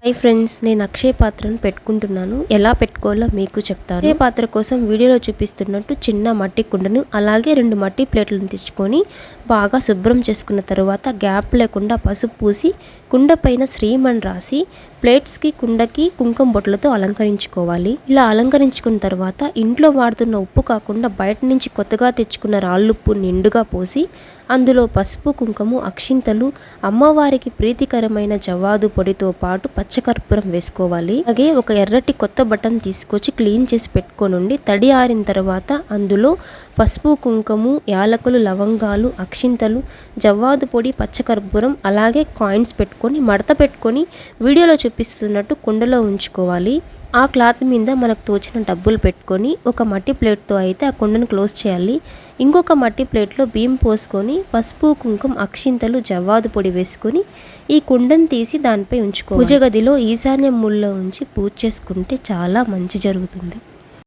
Hi friends, నేను అక్షయ పాత్రను పెట్టుకుంటున్నాను. ఎలా పెట్టుకోవాలో మీకు చెప్తాను. అక్షయ పాత్ర కోసం వీడియోలో చూపిస్తున్నట్టు చిన్న మట్టి కుండను అలాగే 2 మట్టి ప్లేట్లను తెచ్చుకొని బాగా శుభ్రం చేసుకున్న తర్వాత గ్యాప్ లేకుండా పసుపు పూసి కుండ పైన శ్రీమన్ రాసి ప్లేట్స్కి కుండకి కుంకుమ బొట్లతో అలంకరించుకోవాలి. ఇలా అలంకరించుకున్న తర్వాత ఇంట్లో వాడుతున్న ఉప్పు కాకుండా బయట నుంచి కొత్తగా తెచ్చుకున్న రాళ్ళుప్పు నిండుగా పోసి అందులో పసుపు, కుంకుమ, అక్షింతలు, అమ్మవారికి ప్రీతికరమైన జవ్వాదు పొడితో పాటు పచ్చకర్పూరం వేసుకోవాలి. అలాగే ఒక ఎర్రటి కొత్త బటన్ తీసుకొచ్చి క్లీన్ చేసి పెట్టుకోనుండి తడి ఆరిన తర్వాత అందులో పసుపు, కుంకుమ, యాలకులు, లవంగాలు, అక్షింతలు, జవ్వాదు పొడి, పచ్చకర్పూరం అలాగే కాయిన్స్ పెట్టుకొని మడత పెట్టుకొని వీడియోలో చూపిస్తున్నట్టు కుండలో ఉంచుకోవాలి. ఆ క్లాత్ మీద మనకు తోచిన డబ్బులు పెట్టుకొని ఒక మట్టి ప్లేట్తో అయితే ఆ కుండను క్లోజ్ చేయాలి. ఇంకొక మట్టి ప్లేట్లో బియ్యం పోసుకొని పసుపు, కుంకుమ, అక్షింతలు, జవ్వాదు పొడి వేసుకొని ఈ కుండను తీసి దానిపై ఉంచుకోవాలి. పూజ గదిలో ఈశాన్య మూలలో ఉంచి పూజ చేసుకుంటే చాలా మంచి జరుగుతుంది.